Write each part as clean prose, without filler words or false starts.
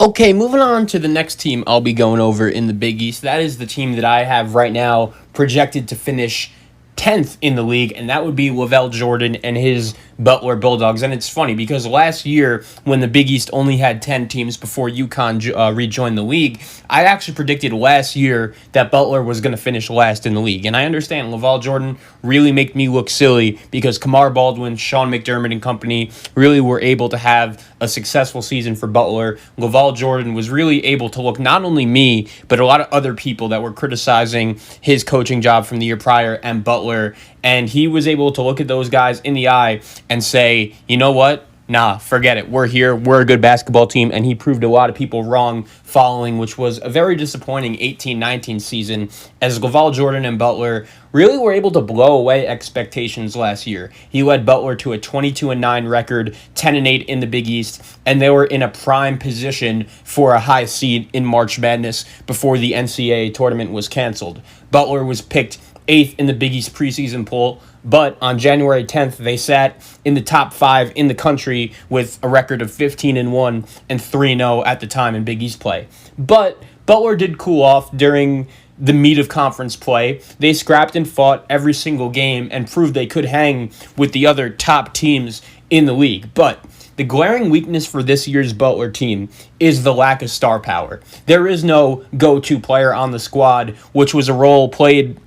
Okay, moving on to the next team I'll be going over in the Big East. That is the team that I have right now projected to finish 10th in the league, and that would be Lavelle Jordan and his Butler Bulldogs. And it's funny because last year, when the Big East only had 10 teams before UConn rejoined the league, I actually predicted last year that Butler was going to finish last in the league. And I understand Lavelle Jordan really make me look silly because Kamar Baldwin, Sean McDermott, and company really were able to have a successful season for Butler. Lavelle Jordan was really able to look not only me, but a lot of other people that were criticizing his coaching job from the year prior and Butler. And he was able to look at those guys in the eye and say, you know what? Nah, forget it. We're here. We're a good basketball team. And he proved a lot of people wrong following, which was a very disappointing 18-19 season, as Lavelle Jordan and Butler really were able to blow away expectations last year. He led Butler to a 22-9 record, 10-8 in the Big East, and they were in a prime position for a high seed in March Madness before the NCAA tournament was canceled. Butler was picked 8th in the Big East preseason poll, but on January 10th, they sat in the top 5 in the country with a record of 15-1 and 3-0 at the time in Big East play. But Butler did cool off during the meat of conference play. They scrapped and fought every single game and proved they could hang with the other top teams in the league. But the glaring weakness for this year's Butler team is the lack of star power. There is no go-to player on the squad, which was a role played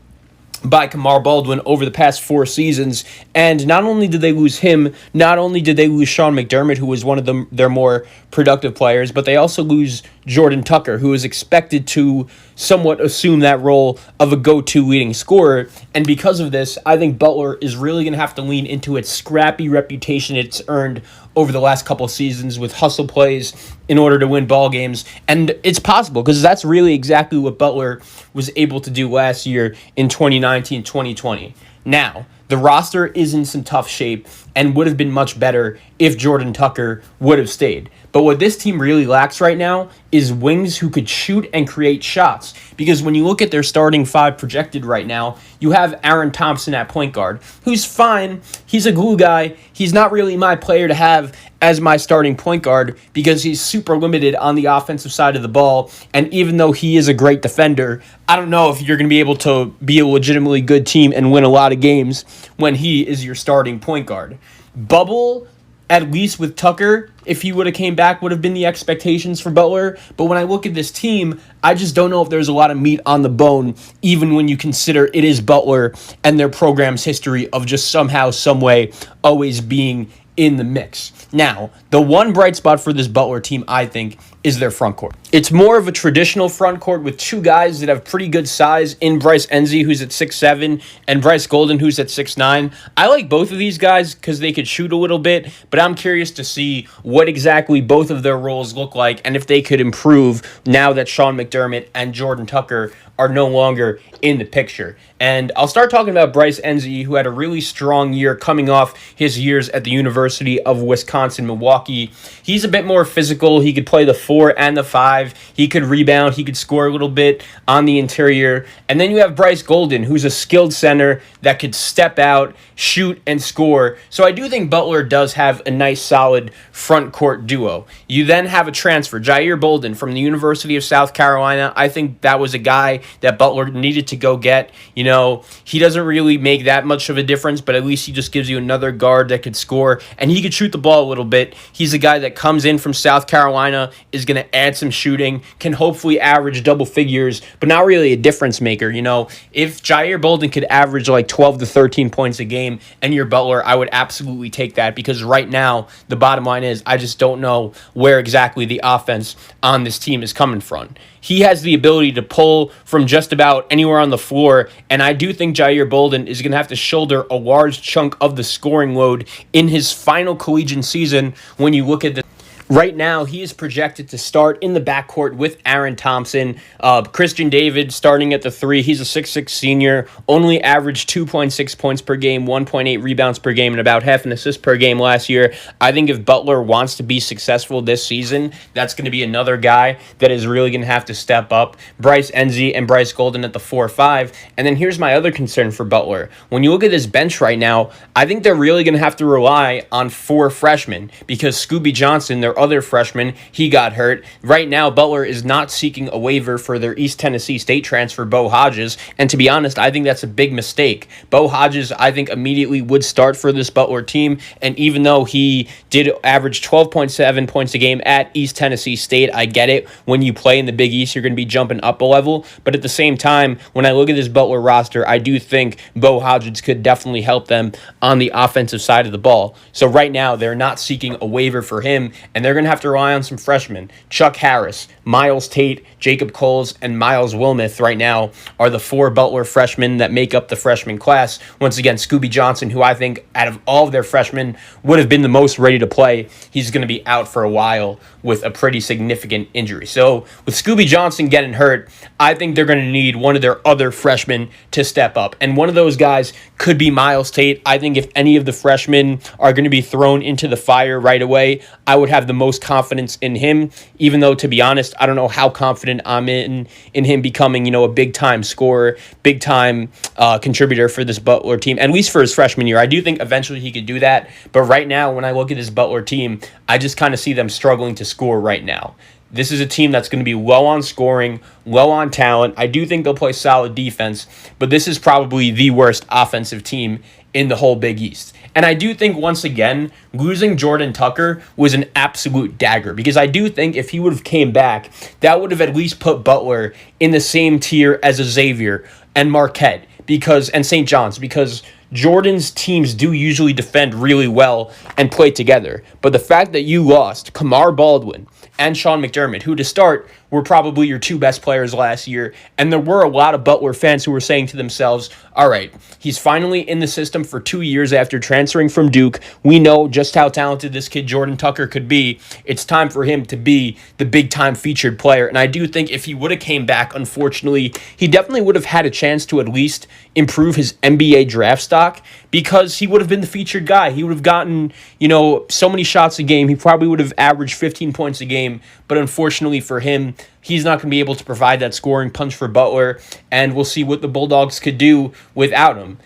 by Kamar Baldwin over the past 4 seasons. And not only did they lose him, not only did they lose Sean McDermott, who was one of their more productive players, but they also lose Jordan Tucker, who is expected to somewhat assume that role of a go-to leading scorer. And because of this, I think Butler is really going to have to lean into its scrappy reputation it's earned over the last couple of seasons with hustle plays in order to win ball games. And it's possible because that's really exactly what Butler was able to do last year in 2019-2020. Now, the roster is in some tough shape and would have been much better if Jordan Tucker would have stayed. But what this team really lacks right now is wings who could shoot and create shots. Because when you look at their starting 5 projected right now, you have Aaron Thompson at point guard, who's fine. He's a glue guy. He's not really my player to have as my starting point guard because he's super limited on the offensive side of the ball. And even though he is a great defender, I don't know if you're going to be able to be a legitimately good team and win a lot of games when he is your starting point guard. Bubble, at least with Tucker, if he would have came back, would have been the expectations for Butler. But when I look at this team, I just don't know if there's a lot of meat on the bone, even when you consider it is Butler and their program's history of just somehow, some way, always being in the mix. Now, the one bright spot for this Butler team, I think, is their front court. It's more of a traditional front court with 2 guys that have pretty good size in Bryce Enzi, who's at 6'7", and Bryce Golden, who's at 6'9". I like both of these guys because they could shoot a little bit, but I'm curious to see what exactly both of their roles look like and if they could improve now that Sean McDermott and Jordan Tucker are no longer in the picture. And I'll start talking about Bryce Enzi, who had a really strong year coming off his years at the University of Wisconsin-Milwaukee. He's a bit more physical. He could play the 4 and the 5. He could rebound. He could score a little bit on the interior. And then you have Bryce Golden, who's a skilled center that could step out, shoot, and score. So I do think Butler does have a nice, solid front court duo. You then have a transfer, Jair Bolden from the University of South Carolina. I think that was a guy that Butler needed to go get. You know, he doesn't really make that much of a difference, but at least he just gives you another guard that could score, and he could shoot the ball a little bit. He's a guy that comes in from South Carolina, is going to add some shooting, can hopefully average double figures, but not really a difference maker. You know, if Jair Bolden could average like 12 to 13 points a game and you're Butler, I would absolutely take that, because right now, the bottom line is I just don't know where exactly the offense on this team is coming from. He has the ability to pull from just about anywhere on the floor, and I do think Jair Bolden is going to have to shoulder a large chunk of the scoring load in his final collegiate season when you look at the Right now, he is projected to start in the backcourt with Aaron Thompson. Christian David starting at the 3. He's a 6'6 senior, only averaged 2.6 points per game, 1.8 rebounds per game, and about half an assist per game last year. I think if Butler wants to be successful this season, that's going to be another guy that is really going to have to step up. Bryce Enzi and Bryce Golden at the 4-5. And then here's my other concern for Butler. When you look at this bench right now, I think they're really going to have to rely on 4 freshmen, because Scooby Johnson, their other freshman, he got hurt. Right now, Butler is not seeking a waiver for their East Tennessee State transfer, Bo Hodges. And to be honest, I think that's a big mistake. Bo Hodges, I think, immediately would start for this Butler team. And even though he did average 12.7 points a game at East Tennessee State, I get it. When you play in the Big East, you're going to be jumping up a level. But at the same time, when I look at this Butler roster, I do think Bo Hodges could definitely help them on the offensive side of the ball. So right now, they're not seeking a waiver for him, and they're going to have to rely on some freshmen. Chuck Harris, Miles Tate, Jacob Coles, and Miles Wilmoth right now are the 4 Butler freshmen that make up the freshman class. Once again, Scooby Johnson, who I think out of all of their freshmen would have been the most ready to play, he's going to be out for a while with a pretty significant injury. So with Scooby Johnson getting hurt, I think they're going to need one of their other freshmen to step up. And one of those guys could be Miles Tate. I think if any of the freshmen are going to be thrown into the fire right away, I would have the most confidence in him, even though, to be honest, I don't know how confident I'm in him becoming, a big-time scorer, big-time contributor for this Butler team, at least for his freshman year. I do think eventually he could do that, but right now, when I look at this Butler team, I just kind of see them struggling to score right now. This is a team that's going to be low on scoring, low on talent. I do think they'll play solid defense, but this is probably the worst offensive team in the whole Big East. And I do think, once again, losing Jordan Tucker was an absolute dagger, because I do think if he would have came back, that would have at least put Butler in the same tier as a Xavier and Marquette and St. John's, because Jordan's teams do usually defend really well and play together. But the fact that you lost Kamar Baldwin and Sean McDermott, who to start were probably your 2 best players last year, and there were a lot of Butler fans who were saying to themselves, all right, he's finally in the system for 2 years after transferring from Duke. We know just how talented this kid Jordan Tucker could be. It's time for him to be the big-time featured player. And I do think if he would have came back, unfortunately, he definitely would have had a chance to at least improve his NBA draft stock, because he would have been the featured guy. He would have gotten, so many shots a game. He probably would have averaged 15 points a game. But unfortunately for him, he's not going to be able to provide that scoring punch for Butler, and we'll see what the Bulldogs could do without him.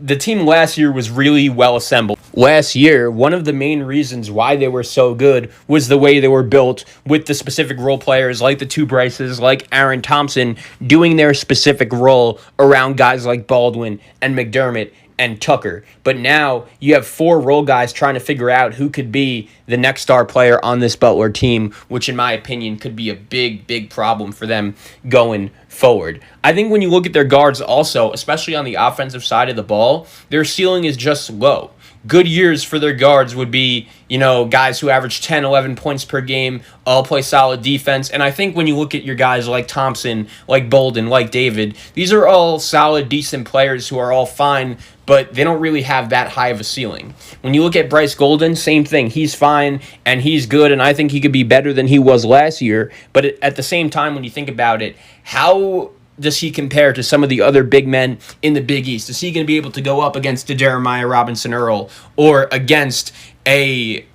The team last year was really well assembled. Last year, one of the main reasons why they were so good was the way they were built, with the specific role players like the 2 Bryces, like Aaron Thompson, doing their specific role around guys like Baldwin and McDermott and Tucker. But now you have 4 role guys trying to figure out who could be the next star player on this Butler team, which in my opinion could be a big, big problem for them going forward. I think when you look at their guards also, especially on the offensive side of the ball, their ceiling is just low. Good years for their guards would be, guys who average 10, 11 points per game, all play solid defense. And I think when you look at your guys like Thompson, like Bolden, like David, these are all solid, decent players who are all fine, but they don't really have that high of a ceiling. When you look at Bryce Golden, same thing. He's fine, and he's good, and I think he could be better than he was last year. But at the same time, when you think about it, how does he compare to some of the other big men in the Big East? Is he going to be able to go up against a Jeremiah Robinson-Earl, or against a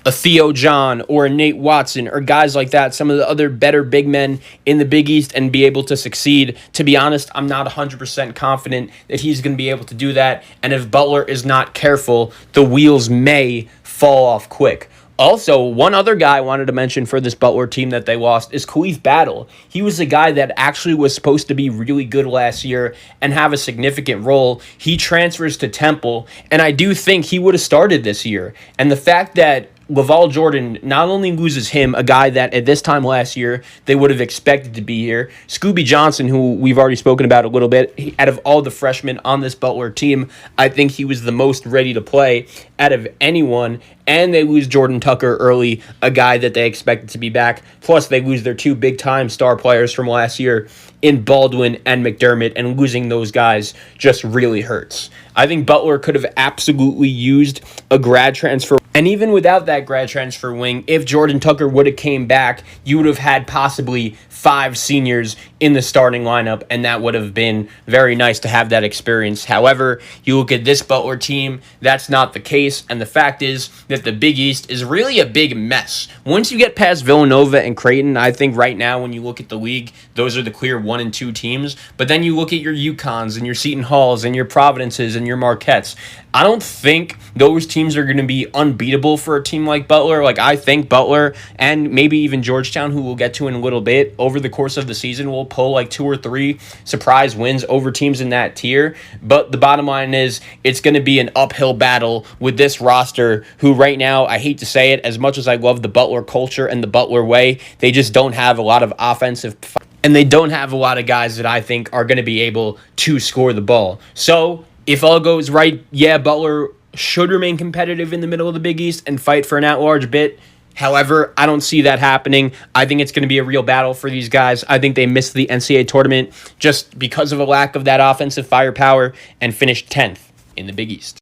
Theo John or a Nate Watson or guys like that, some of the other better big men in the Big East, and be able to succeed? To be honest, I'm not 100% confident that he's going to be able to do that. And if Butler is not careful, the wheels may fall off quick. Also, one other guy I wanted to mention for this Butler team that they lost is Khawith Battle. He was a guy that actually was supposed to be really good last year and have a significant role. He transfers to Temple, and I do think he would have started this year. And the fact that LaVall Jordan not only loses him, a guy that at this time last year they would have expected to be here, Scooby Johnson, who we've already spoken about a little bit, out of all the freshmen on this Butler team, I think he was the most ready to play out of anyone. And they lose Jordan Tucker early, a guy that they expected to be back. Plus, they lose their 2 big-time star players from last year in Baldwin and McDermott, and losing those guys just really hurts. I think Butler could have absolutely used a grad transfer. And even without that grad transfer wing, if Jordan Tucker would have came back, you would have had possibly 5 seniors in the starting lineup, and that would have been very nice to have that experience. However, you look at this Butler team, that's not the case, and the fact is that that the Big East is really a big mess. Once you get past Villanova and Creighton, I think right now when you look at the league, those are the clear 1 and 2 teams. But then you look at your UConns and your Seton Halls and your Providences and your Marquettes. I don't think those teams are going to be unbeatable for a team like Butler. Like, I think Butler and maybe even Georgetown, who we'll get to in a little bit, over the course of the season will pull like 2 or 3 surprise wins over teams in that tier. But the bottom line is it's going to be an uphill battle with this roster who right now, I hate to say it, as much as I love the Butler culture and the Butler way, they just don't have a lot of offensive and they don't have a lot of guys that I think are going to be able to score the ball. So if all goes right, yeah, Butler should remain competitive in the middle of the Big East and fight for an at-large bid. However, I don't see that happening. I think it's going to be a real battle for these guys. I think they missed the NCAA tournament just because of a lack of that offensive firepower and finished 10th in the Big East.